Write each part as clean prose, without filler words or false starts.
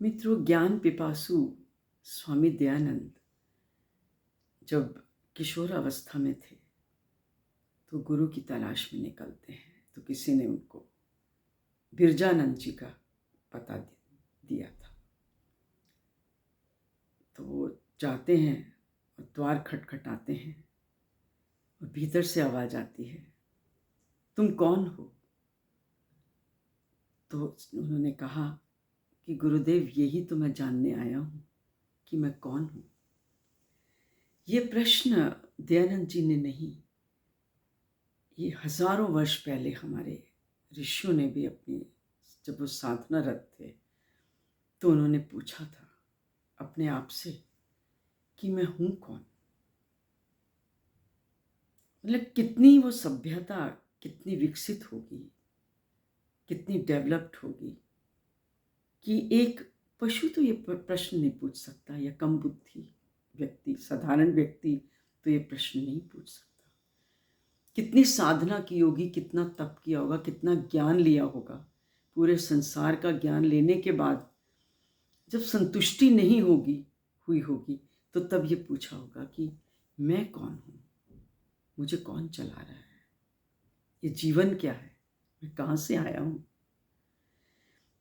मित्रों, ज्ञान पिपासु स्वामी दयानंद जब किशोर अवस्था में थे तो गुरु की तलाश में निकलते हैं। तो किसी ने उनको बिरजानंद जी का पता दिया था। तो वो जाते हैं और द्वार खटखटाते हैं और भीतर से आवाज़ आती है, तुम कौन हो? तो उन्होंने कहा कि गुरुदेव, यही तो मैं जानने आया हूँ कि मैं कौन हूँ। ये प्रश्न दयानंद जी ने नहीं, ये हजारों वर्ष पहले हमारे ऋषियों ने भी अपनी, जब वो साधनारत थे तो उन्होंने पूछा था अपने आप से कि मैं हूँ कौन। मतलब कितनी वो सभ्यता कितनी विकसित होगी, कितनी डेवलप्ड होगी कि एक पशु तो ये प्रश्न नहीं पूछ सकता, या कम बुद्धि व्यक्ति, साधारण व्यक्ति तो ये प्रश्न नहीं पूछ सकता। कितनी साधना की होगी, कितना तप किया होगा, कितना ज्ञान लिया होगा। पूरे संसार का ज्ञान लेने के बाद जब संतुष्टि नहीं हुई होगी तो तब ये पूछा होगा कि मैं कौन हूँ, मुझे कौन चला रहा है, ये जीवन क्या है, मैं कहाँ से आया हूँ।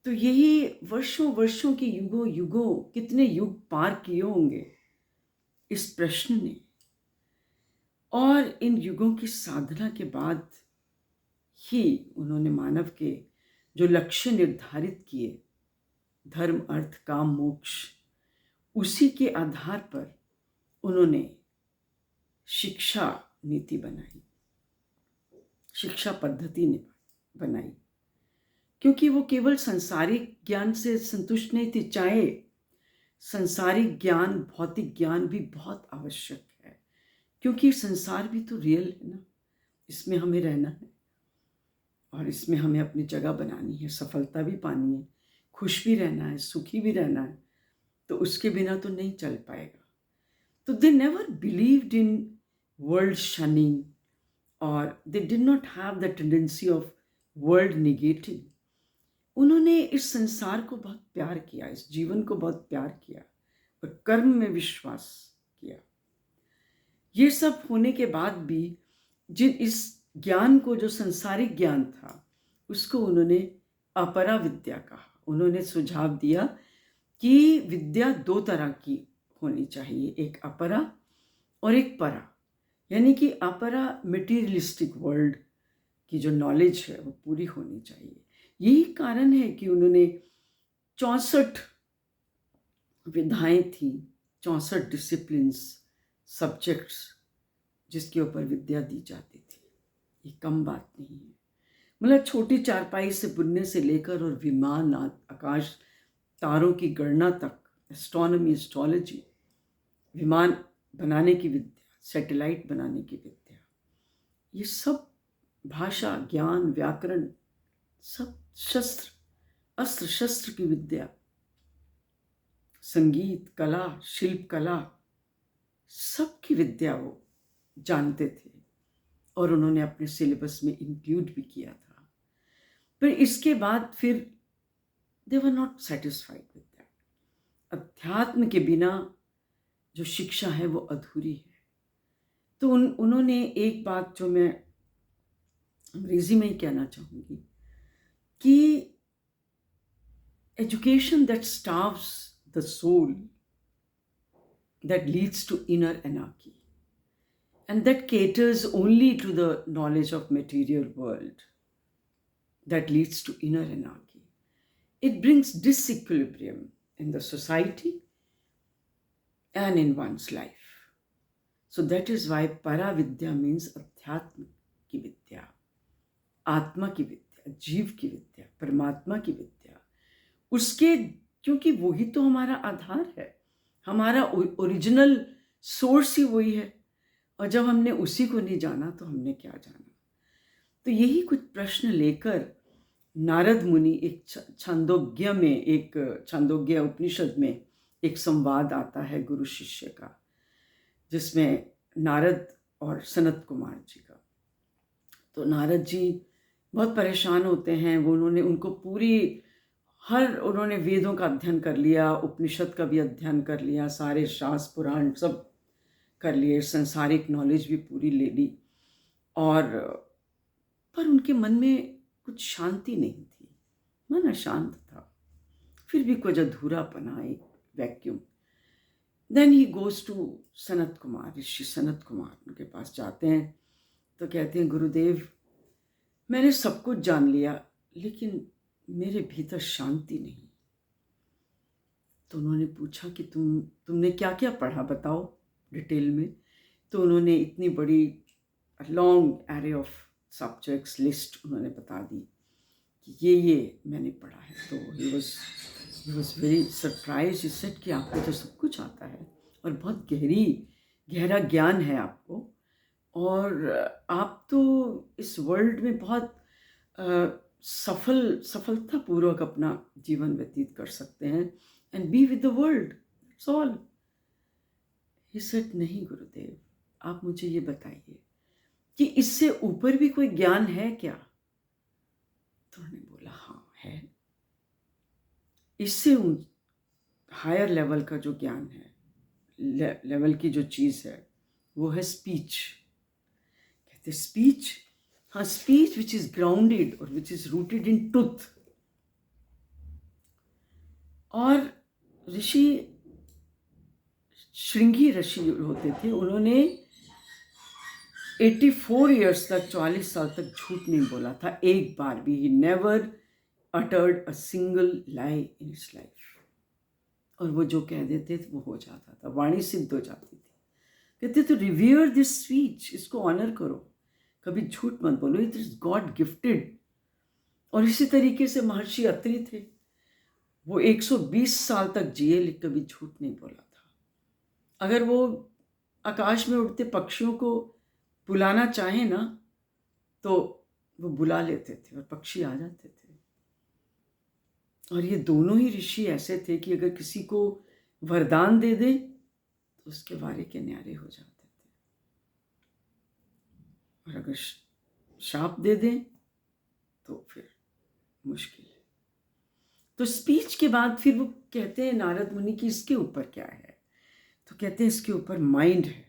तो यही वर्षों वर्षों की युगों युगों, कितने युग पार किए होंगे इस प्रश्न ने। और इन युगों की साधना के बाद ही उन्होंने मानव के जो लक्ष्य निर्धारित किए, धर्म अर्थ काम मोक्ष, उसी के आधार पर उन्होंने शिक्षा नीति बनाई, शिक्षा पद्धति ने बनाई। क्योंकि वो केवल संसारिक ज्ञान से संतुष्ट नहीं थी, चाहे संसारिक ज्ञान, भौतिक ज्ञान भी बहुत आवश्यक है, क्योंकि संसार भी तो रियल है ना, इसमें हमें रहना है और इसमें हमें अपनी जगह बनानी है, सफलता भी पानी है, खुश भी रहना है, सुखी भी रहना है। तो उसके बिना तो नहीं चल पाएगा। तो they never believed in world shunning, और they did not have the tendency of world negating. उन्होंने इस संसार को बहुत प्यार किया, इस जीवन को बहुत प्यार किया और कर्म में विश्वास किया। ये सब होने के बाद भी जिन इस ज्ञान को, जो संसारिक ज्ञान था, उसको उन्होंने अपरा विद्या कहा। उन्होंने सुझाव दिया कि विद्या दो तरह की होनी चाहिए, एक अपरा और एक परा। यानी कि अपरा मटेरियलिस्टिक वर्ल्ड की जो नॉलेज है वो पूरी होनी चाहिए। यही कारण है कि उन्होंने 64 विधाएं थी, 64 डिसिप्लिन्स, सब्जेक्ट्स जिसके ऊपर विद्या दी जाती थी। ये कम बात नहीं है। मतलब छोटी चारपाई से बुनने से लेकर और विमान, आकाश तारों की गणना तक, एस्ट्रोनॉमी, एस्ट्रोलॉजी, विमान बनाने की विद्या, सैटेलाइट बनाने की विद्या, ये सब, भाषा, ज्ञान, व्याकरण, सब शस्त्र, अस्त्र शस्त्र की विद्या, संगीत, कला, शिल्प कला, सब की विद्या वो जानते थे और उन्होंने अपने सिलेबस में इंक्लूड भी किया था। पर इसके बाद फिर they were not satisfied with that. अध्यात्म के बिना जो शिक्षा है वो अधूरी है। तो उन्होंने एक बात जो मैं अंग्रेजी में ही कहना चाहूँगी कि education that starves the soul, that leads to inner anarchy, and that caters only to the knowledge of material world, that leads to inner anarchy. It brings disequilibrium in the society and in one's life. So that is why Paravidya means अध्यात्म की विद्या, आत्मा की विद्या, जीव की विद्या, परमात्मा की विद्या। उसके, क्योंकि वही तो हमारा आधार है, हमारा ओरिजिनल सोर्स ही वही है। और जब हमने उसी को नहीं जाना तो हमने क्या जाना। तो यही कुछ प्रश्न लेकर नारद मुनि, एक छांदोग्य में, एक छांदोग्य उपनिषद में एक संवाद आता है गुरु शिष्य का, जिसमें नारद और सनत कुमार जी का। तो नारद जी बहुत परेशान होते हैं। वो उन्होंने उनको पूरी हर उन्होंने वेदों का अध्ययन कर लिया, उपनिषद का भी अध्ययन कर लिया, सारे शास्त्र पुराण सब कर लिए, संसारिक नॉलेज भी पूरी ले ली, और पर उनके मन में कुछ शांति नहीं थी, मन अशांत था, फिर भी कुछ अधूरापना, एक vacuum. Then he goes to Sanat Kumar, ऋषि सनत कुमार, उनके पास जाते हैं तो कहते हैं, गुरुदेव मैंने सब कुछ जान लिया लेकिन मेरे भीतर शांति नहीं। तो उन्होंने पूछा कि तुमने क्या क्या पढ़ा, बताओ डिटेल में। तो उन्होंने इतनी बड़ी long array of subjects list उन्होंने बता दी कि ये मैंने पढ़ा है। तो he was very surprise. He said कि आपको तो सब कुछ आता है और बहुत गहरा ज्ञान है आपको, और आप तो इस वर्ल्ड में बहुत सफलतापूर्वक अपना जीवन व्यतीत कर सकते हैं, and be with the world, that's all. He said, नहीं गुरुदेव, आप मुझे ये बताइए कि इससे ऊपर भी कोई ज्ञान है क्या? तो उन्होंने बोला, हाँ है। इससे हायर लेवल का जो ज्ञान है, लेवल की जो चीज़ है, वो है स्पीच। कहते स्पीच, हाँ, स्पीच विच इज ग्राउंडेड और which is rooted in truth. और ऋषि, श्रृंगी ऋषि होते थे, उन्होंने 84 ईयर्स तक, 44 साल तक झूठ नहीं बोला था एक बार भी। He never uttered a single lie in his life. और वो जो कह देते थे वो हो जाता था, वाणी सिद्ध हो जाती थी। कहते तो रिवियर दिस स्पीच, इसको ऑनर करो, कभी झूठ मत बोलो, इट इज गॉड गिफ्टेड। और इसी तरीके से महर्षि अत्रि थे, वो 120 साल तक जिए लेकिन कभी झूठ नहीं बोला था। अगर वो आकाश में उड़ते पक्षियों को बुलाना चाहे ना, तो वो बुला लेते थे और पक्षी आ जाते थे। और ये दोनों ही ऋषि ऐसे थे कि अगर किसी को वरदान दे दे तो उसके वारे के न्यारे हो जाते थे, और अगर शाप दे दें तो फिर मुश्किल है। तो स्पीच के बाद फिर वो कहते हैं नारद मुनि कि इसके ऊपर क्या है? तो कहते हैं इसके ऊपर माइंड है।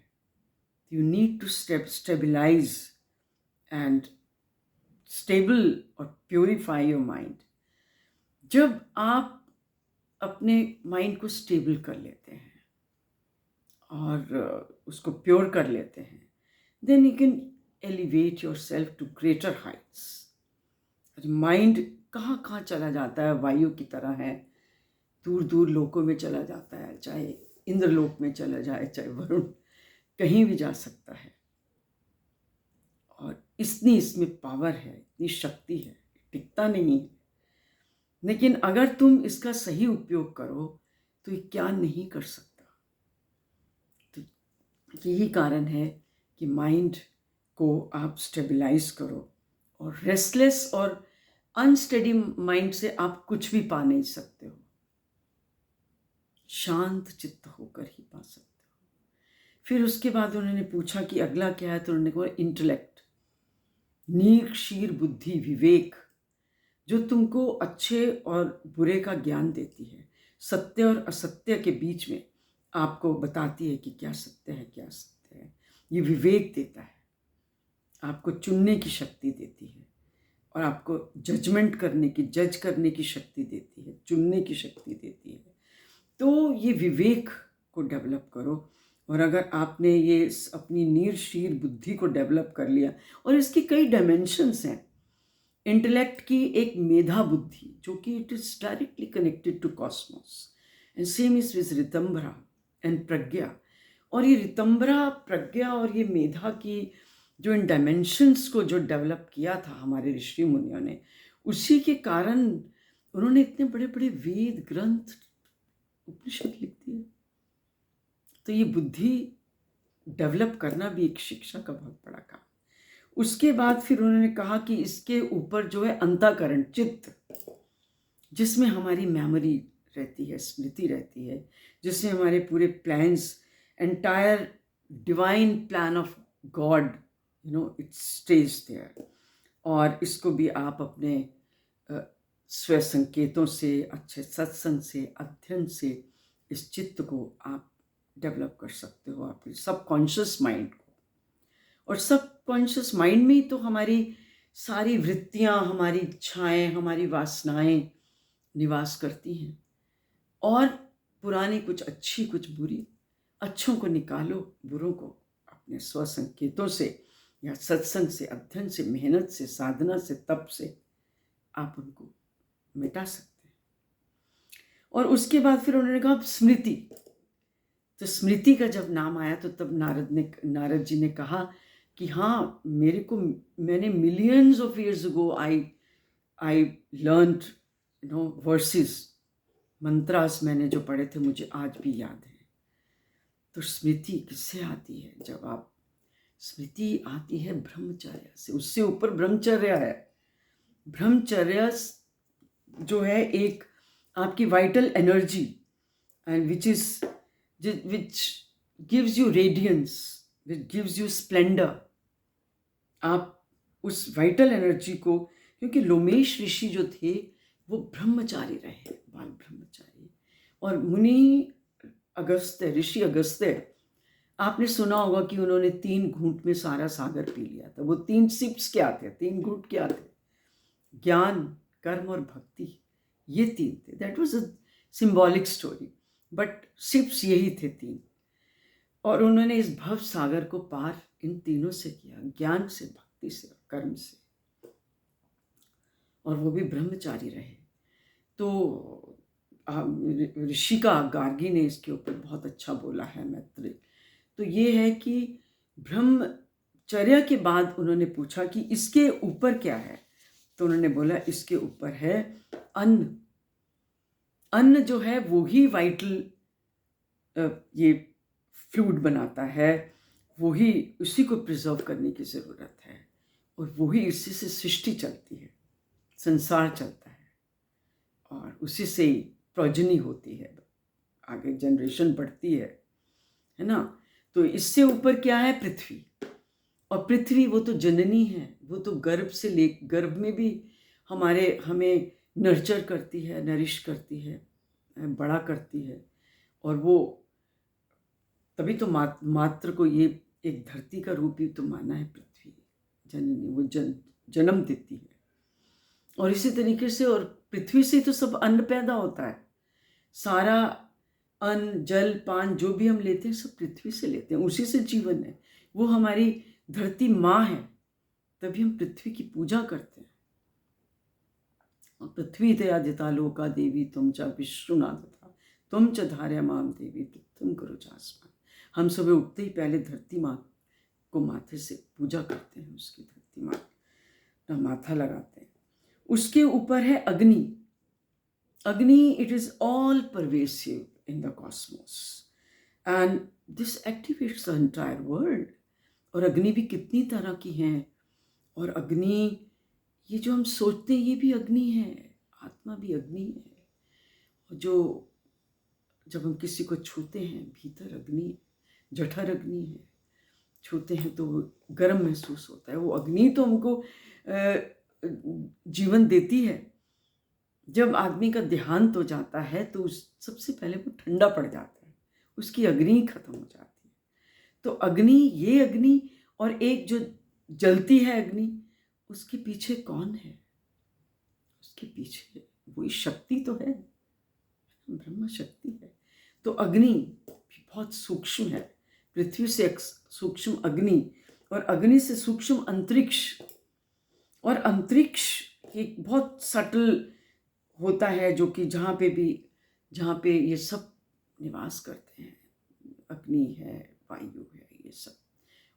You need to stabilise and stable और प्योरीफाई योर माइंड। जब आप अपने माइंड को स्टेबल कर लेते हैं और उसको प्योर कर लेते हैं, then you can elevate your self to greater heights. Mind कहाँ कहाँ चला जाता है, वायु की तरह है, दूर दूर लोकों में चला जाता है, चाहे इंद्रलोक में चला जाए, चाहे वरुण, कहीं भी जा सकता है। और इतनी इसमें पावर है, इतनी शक्ति है, टिकता नहीं है। लेकिन अगर तुम इसका सही उपयोग करो तो ये क्या नहीं कर सकता। तो यही कारण है कि माइंड को आप स्टेबलाइज करो, और रेस्टलेस और अनस्टेडी माइंड से आप कुछ भी पा नहीं सकते हो, शांत चित्त होकर ही पा सकते हो। फिर उसके बाद उन्होंने पूछा कि अगला क्या है, तो उन्होंने कहा इंटेलेक्ट, नीर क्षीर बुद्धि, विवेक, जो तुमको अच्छे और बुरे का ज्ञान देती है, सत्य और असत्य के बीच में आपको बताती है कि क्या सत्य है क्या असत्य है। ये विवेक देता है, आपको चुनने की शक्ति देती है, और आपको जजमेंट करने की, जज करने की शक्ति देती है, चुनने की शक्ति देती है। तो ये विवेक को डेवलप करो। और अगर आपने ये अपनी नीर शीर बुद्धि को डेवलप कर लिया, और इसकी कई डायमेंशंस हैं। इंटेलेक्ट की एक मेधा बुद्धि, जो कि it is directly connected to cosmos, and same is with ritambhara and prajna. और ये रितंभरा, प्रज्ञा और ये मेधा की जो इन डायमेंशंस को जो डेवलप किया था हमारे ऋषि मुनियों ने, उसी के कारण उन्होंने इतने बड़े बड़े वेद ग्रंथ, उपनिषद लिख दिए। तो ये बुद्धि डेवलप करना भी एक शिक्षा का बहुत बड़ा काम। उसके बाद फिर उन्होंने कहा कि इसके ऊपर जो है अंतःकरण, चित्त, जिसमें हमारी मेमोरी रहती है, स्मृति रहती है, जिसमें हमारे पूरे plans, entire divine plan of God, it stays there. और इसको भी आप अपने स्व संकेतों से, अच्छे सत्संग से, अध्ययन से इस चित्त को आप डेवलप कर सकते हो, आपके सबकॉन्शियस माइंड को। और सबकॉन्शियस माइंड में ही तो हमारी सारी वृत्तियां, हमारी इच्छाएं, हमारी वासनाएं निवास करती हैं। और पुरानी कुछ अच्छी कुछ बुरी, अच्छों को निकालो, बुरों को अपने स्व संकेतों से या सत्संग से, अध्ययन से, मेहनत से, साधना से, तप से आप उनको मिटा सकते हैं। और उसके बाद फिर उन्होंने कहा स्मृति। तो स्मृति का जब नाम आया तो तब नारद जी ने कहा कि हाँ, मैंने millions of years ago I learned verses, mantras मैंने जो पढ़े थे मुझे आज भी याद है। तो स्मृति किससे आती है? जब आप, स्मृति आती है ब्रह्मचर्य से। उससे ऊपर ब्रह्मचर्य है। ब्रह्मचर्य जो है एक आपकी vital energy, and which gives you radiance, which gives you splendor। आप उस वाइटल एनर्जी को, क्योंकि लोमेश ऋषि जो थे वो ब्रह्मचारी रहे, बाल ब्रह्मचारी। और मुनि अगस्त्य, ऋषि अगस्त्य, आपने सुना होगा कि उन्होंने 3 घूंट में सारा सागर पी लिया था। वो 3 सिप्स क्या थे, 3 घूंट क्या थे? ज्ञान, कर्म और भक्ति, ये 3 थे। That was a symbolic story, but sips यही थे 3। और उन्होंने इस भव सागर को पार इन तीनों से किया, ज्ञान से, भक्ति से, कर्म से, और वो भी ब्रह्मचारी रहे। तो ऋषि का गार्गी ने इसके ऊपर बहुत अच्छा बोला है, मैत्रेय। तो ये है कि ब्रह्मचर्य के बाद उन्होंने पूछा कि इसके ऊपर क्या है? तो उन्होंने बोला इसके ऊपर है अन्न। अन्न जो है वो ही वाइटल ये फ्लूइड बनाता है, वही, उसी को प्रिजर्व करने की ज़रूरत है, और वही, इसी से सृष्टि चलती है, संसार चलता है, और उसी से ही प्रोजनी होती है, आगे जनरेशन बढ़ती है ना। तो इससे ऊपर क्या है? पृथ्वी। और पृथ्वी वो तो जननी है, वो तो गर्भ में भी हमें नर्चर करती है, नरिश करती है, बड़ा करती है। और वो तभी तो मात्र को ये एक धरती का रूप ही तो माना है पृथ्वी, जननी, वो जन्म देती है। और इसी तरीके से, और पृथ्वी से तो सब अन्न पैदा होता है। सारा अन्न, जल, पान जो भी हम लेते हैं सब पृथ्वी से लेते हैं, उसी से जीवन है। वो हमारी धरती माँ है, तभी हम पृथ्वी की पूजा करते हैं। और पृथ्वी ते आदिता लोका देवी तुम च विष्णुनाथ तुम च धार्या माम देवी तुम करो जासमान। हम सुबह उठते ही पहले धरती माँ को माथे से पूजा करते हैं, उसकी धरती माँ का माथा लगाते हैं। उसके ऊपर है अग्नि। अग्नि, it is all pervasive in the Cosmos and this activates the entire world. और अग्नि भी कितनी तरह की हैं। और अग्नि, ये जो हम सोचते हैं ये भी अग्नि है, आत्मा भी अग्नि है। जो जब हम किसी को छूते हैं, भीतर अग्नि, जठर अग्नि है, छूते हैं तो गर्म महसूस होता है। वो अग्नि तो हमको जीवन देती है। जब आदमी का देहांत हो जाता है तो सबसे पहले वो ठंडा पड़ जाता है, उसकी अग्नि खत्म हो जाती है। तो अग्नि, ये अग्नि, और एक जो जलती है अग्नि, उसके पीछे कौन है? उसके पीछे वही शक्ति तो है, ब्रह्म शक्ति है। तो अग्नि भी बहुत सूक्ष्म है, पृथ्वी से सूक्ष्म अग्नि, और अग्नि से सूक्ष्म अंतरिक्ष। और अंतरिक्ष एक बहुत सटल होता है, जो कि जहाँ पे ये सब निवास करते हैं, अग्नि है, वायु है, ये सब।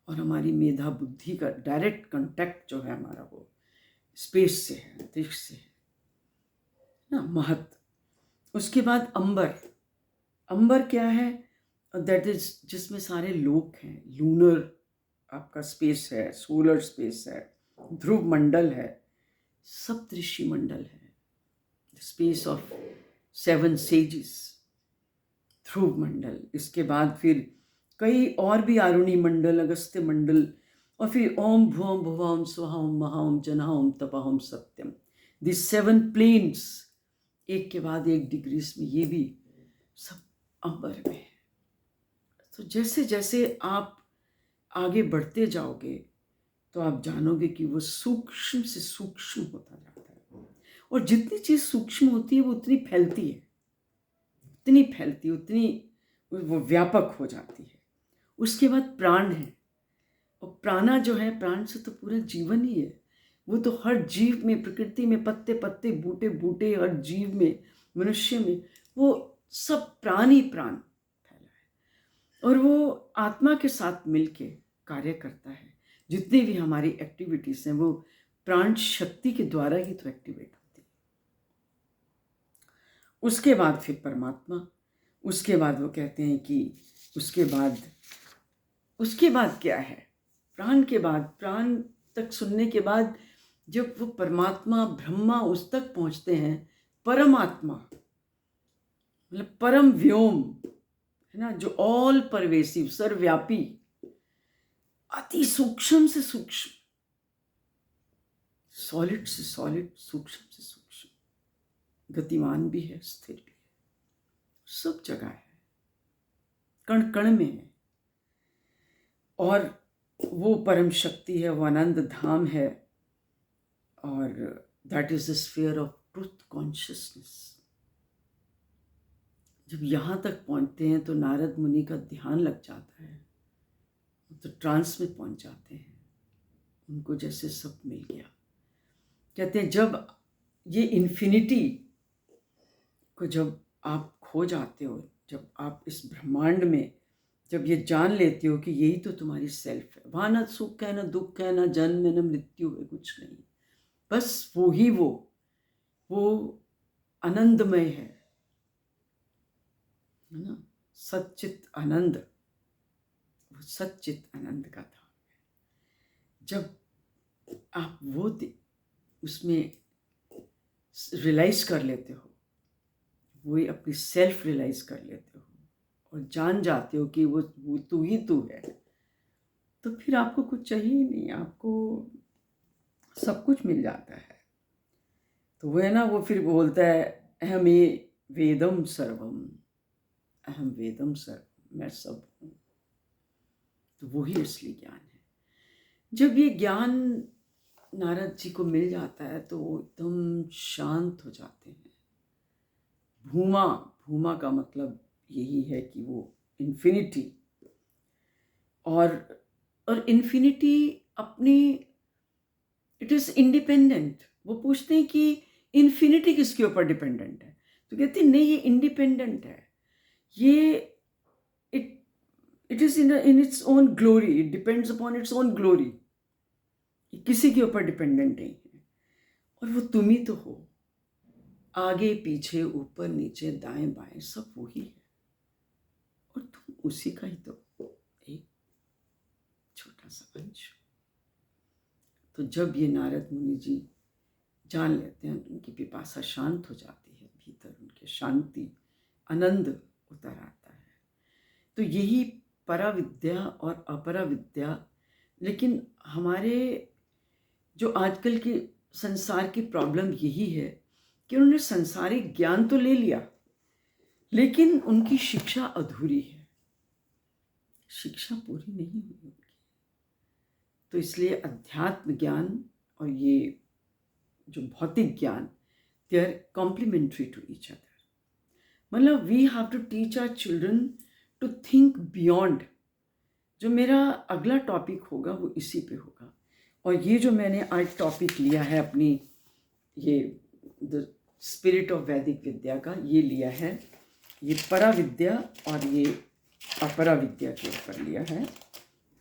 और हमारी मेधा बुद्धि का डायरेक्ट कांटेक्ट जो है हमारा, वो स्पेस से है, अंतरिक्ष से है ना, महत्व। उसके बाद अंबर। अंबर क्या है? दैट इज जिसमें सारे लोक हैं। लूनर आपका स्पेस है, सोलर स्पेस है, ध्रुव मंडल है, सप्तऋषि मंडल है, स्पेस ऑफ 7 सेजेस, ध्रुव मंडल। इसके बाद फिर कई और भी, आरुणि मंडल, अगस्त्य मंडल, और फिर ओम भुवम भुवम स्वहा ओम महा ओम जना ओम तपा ओम सत्यम। द 7 प्लेन्स, एक के बाद एक डिग्रीज में, ये भी सब अंबर में है। तो जैसे जैसे आप आगे बढ़ते जाओगे तो आप जानोगे कि वो सूक्ष्म से सूक्ष्म होता जाता है, और जितनी चीज़ सूक्ष्म होती है वो उतनी फैलती है, उतनी फैलती है, उतनी वो व्यापक हो जाती है। उसके बाद प्राण है, और प्राणा जो है, प्राण से तो पूरा जीवन ही है। वो तो हर जीव में, प्रकृति में, पत्ते पत्ते, बूटे बूटे, हर जीव में, मनुष्य में, वो सब प्राण ही प्राण फैला है। और वो आत्मा के साथ मिलके कार्य करता है। जितनी भी हमारी एक्टिविटीज़ हैं वो प्राण शक्ति के द्वारा ही तो एक्टिवेट होती है। उसके बाद फिर परमात्मा, उसके बाद वो कहते हैं कि उसके बाद क्या है, प्राण के बाद, प्राण तक सुनने के बाद जब वो परमात्मा ब्रह्मा उस तक पहुंचते हैं, परमात्मा मतलब परम व्योम है ना, जो ऑल परवेसिव, सर्वव्यापी, अति सूक्ष्म से सूक्ष्म, सॉलिड से सॉलिड, सूक्ष्म से सूक्ष्म, गतिमान भी है, स्थिर भी है, सब जगह है, कण कण में है। और वो परम शक्ति है, वो आनंद धाम है, और that is the sphere of truth consciousness. जब यहाँ तक पहुँचते हैं तो नारद मुनि का ध्यान लग जाता है, तो ट्रांस में पहुँच जाते हैं, उनको जैसे सब मिल गया। कहते हैं जब ये इन्फिनिटी को जब आप खो जाते हो, जब आप इस ब्रह्मांड में जब ये जान लेते हो कि यही तो तुम्हारी सेल्फ है, वहाँ ना सुख है, ना दुख है, ना जन्म है, ना मृत्यु है, कुछ नहीं, बस वो ही वो आनंदमय है ना, सच्चित आनंद, वो सच्चित आनंद का था। जब आप वो उसमें रियलाइज कर लेते हो, वही अपनी सेल्फ रियलाइज कर लेते हो और जान जाते हो कि वो तू ही तू है, तो फिर आपको कुछ चाहिए ही नहीं, आपको सब कुछ मिल जाता है। तो वो है ना, वो फिर बोलता है अहम ये वेदम सर्वम, अहम वेदम सर्वम, मैं सब हूँ। तो वही असली ज्ञान है। जब ये ज्ञान नारद जी को मिल जाता है तो वो एकदम शांत हो जाते हैं। भूमा का मतलब यही है कि वो इन्फिनिटी, और इन्फिनिटी अपनी, इट इज़ इंडिपेंडेंट। वो पूछते हैं कि इन्फिनिटी किसके ऊपर डिपेंडेंट है, तो कहते हैं नहीं, ये इंडिपेंडेंट है, ये it is in its own glory, it depends upon its own glory, किसी के ऊपर डिपेंडेंट नहीं है। और वो तुम ही तो हो, आगे पीछे, ऊपर नीचे, दाएं बाएं, सब वही है, और तुम उसी का ही तो एक छोटा सा अंश। तो जब ये नारद मुनि जी जान लेते हैं, उनकी पिपासा शांत हो जाती है, भीतर उनके शांति, आनंद उतर आता है। तो यही पराविद्या और अपरा विद्या। लेकिन हमारे जो आजकल की संसार की प्रॉब्लम यही है कि उन्होंने संसारिक ज्ञान तो ले लिया, लेकिन उनकी शिक्षा अधूरी है, शिक्षा पूरी नहीं हुई उनकी। तो इसलिए अध्यात्म ज्ञान और ये जो भौतिक ज्ञान, they are complementary to each other. मतलब we have to teach our children to think beyond. जो मेरा अगला टॉपिक होगा वो इसी पे होगा, और ये जो मैंने आज टॉपिक लिया है अपनी, ये द स्पिरिट ऑफ वैदिक विद्या का, ये लिया है, ये पराविद्या और ये अपरा विद्या के ऊपर लिया है।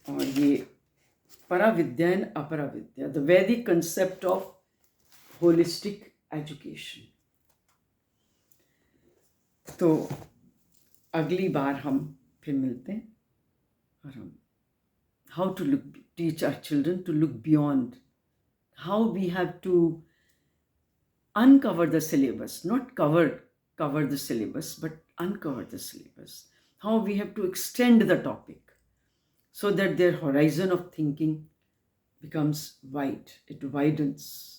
और ये पराविद्या एंड अपरा विद्या, द वैदिक कंसेप्ट ऑफ होलिस्टिक एजुकेशन। तो अगली बार हम फिर मिलते हैं, और हम how to teach our children to look beyond, how we have to uncover the syllabus, not cover the syllabus, but uncover the syllabus, how we have to extend the topic so that their horizon of thinking becomes wide, it widens.